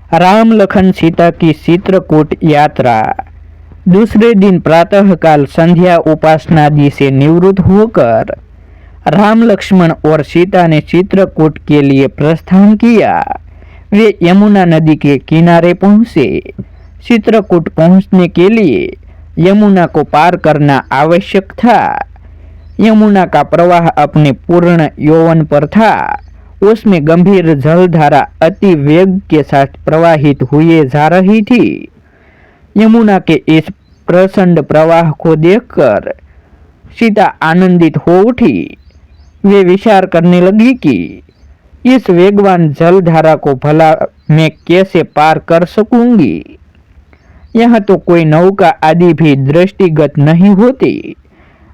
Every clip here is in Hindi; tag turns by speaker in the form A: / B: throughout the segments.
A: राम लखन सीता की चित्रकूट यात्रा। दूसरे दिन प्रातःकाल संध्या उपासनादि से निवृत्त होकर राम लक्ष्मण और सीता ने चित्रकूट के लिए प्रस्थान किया। वे यमुना नदी के किनारे पहुंचे। चित्रकूट पहुंचने के लिए यमुना को पार करना आवश्यक था। यमुना का प्रवाह अपने पूर्ण यौवन पर था। उसमें गंभीर जलधारा अति वेग के साथ प्रवाहित हुए जा रही थी। यमुना के इस प्रचंड प्रवाह को देखकर सीता आनंदित हो उठी। वे विचार करने लगी कि इस वेगवान जलधारा को भला मैं कैसे पार कर सकूंगी। यहाँ तो कोई नौका आदि भी दृष्टिगत नहीं होती।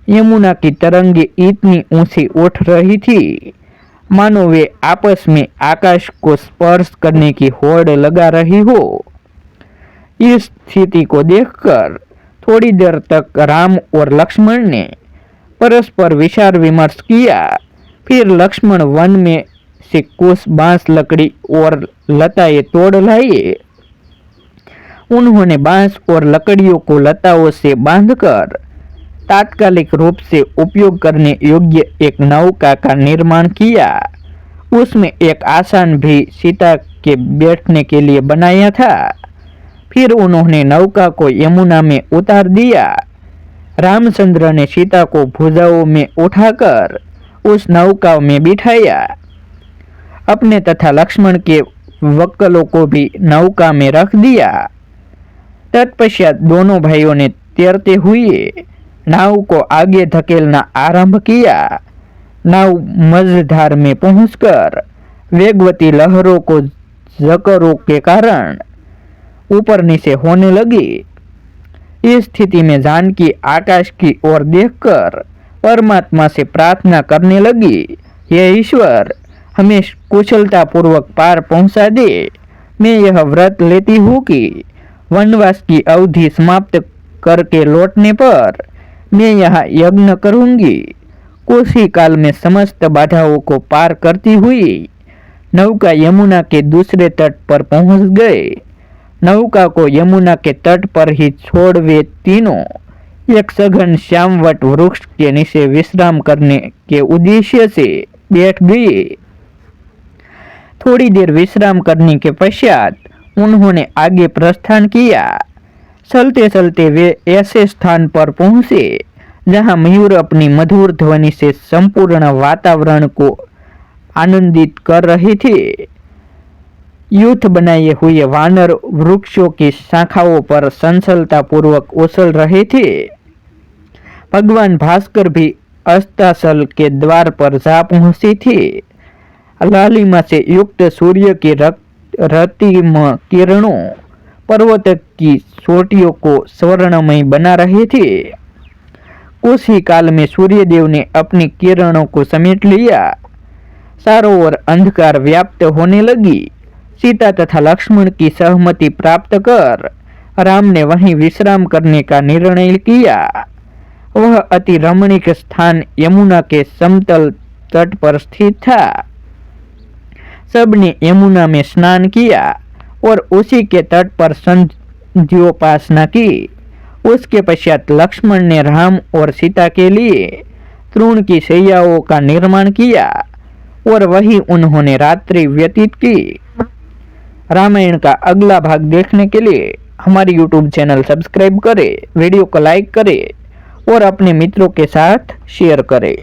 A: यमुना की तरंगे इतनी ऊंची उठ रही थी मानो वे आपस में आकाश को स्पर्श करने की होड़ लगा रही हो। इस स्थिति को देखकर थोड़ी देर तक राम और लक्ष्मण ने परस्पर विचार विमर्श किया। फिर लक्ष्मण वन में से कुछ बांस लकड़ी और लताएं तोड़ लाए। उन्होंने बांस और लकड़ियों को लताओं से बांधकर तात्कालिक रूप से उपयोग करने योग्य एक नौका का निर्माण किया। उसमें एक आसन भी सीता के बैठने के लिए बनाया था। फिर उन्होंने नौका को यमुना में उतार दिया। रामचंद्र ने सीता को भुजाओं में उठाकर उस नौका में बिठाया। अपने तथा लक्ष्मण के वक्कलों को भी नौका में रख दिया। तत्पश्चात दोनों भाइयों ने तैरते हुए नाव को आगे धकेलना आरंभ किया। नाव मझधार में पहुंचकर वेगवती लहरों को झकोरों के कारण ऊपर नीचे होने लगी। इस स्थिति में जानकी आकाश की ओर देखकर परमात्मा से प्रार्थना करने लगी, हे ईश्वर, हमें कुशलता पूर्वक पार पहुंचा दे। मैं यह व्रत लेती हूँ कि वनवास की अवधि समाप्त करके लौटने पर मैं यहाँ यज्ञ करूंगी। कुछ ही काल में समस्त बाधाओं को पार करती हुई नौका यमुना के दूसरे तट पर पहुंच गए। नौका को यमुना के तट पर ही छोड़ वे तीनों एक सघन श्यामवट वृक्ष के नीचे विश्राम करने के उद्देश्य से बैठ गए। थोड़ी देर विश्राम करने के पश्चात उन्होंने आगे प्रस्थान किया। चलते चलते वे ऐसे स्थान पर पहुंचे जहां मयूर अपनी मधुर ध्वनि से संपूर्ण वातावरण को आनंदित कर रहे थे। युद्ध बनाए हुए वानर वृक्षों की शाखाओं पर संचलता पूर्वक उछल रहे थे। भगवान भास्कर भी अस्ताचल के द्वार पर जा पहुंचे थे। लालिमा से युक्त सूर्य की रतिम किरणों पर्वत की चोटियों को स्वर्णमय बना रहे थे। कुछ ही काल में सूर्यदेव ने अपनी किरणों को समेट लिया। चारों ओर अंधकार व्याप्त होने लगी। सीता तथा लक्ष्मण की सहमति प्राप्त कर राम ने वहीं विश्राम करने का निर्णय किया। वह अति रमणीक स्थान यमुना के समतल तट पर स्थित था। सबने यमुना में स्नान किया और उसी के तट पर संध्योपासना की। उसके पश्चात लक्ष्मण ने राम और सीता के लिए तृण की शैयाओं का निर्माण किया और वही उन्होंने रात्रि व्यतीत की। रामायण का अगला भाग देखने के लिए हमारी YouTube चैनल सब्सक्राइब करें, वीडियो को लाइक करें और अपने मित्रों के साथ शेयर करें।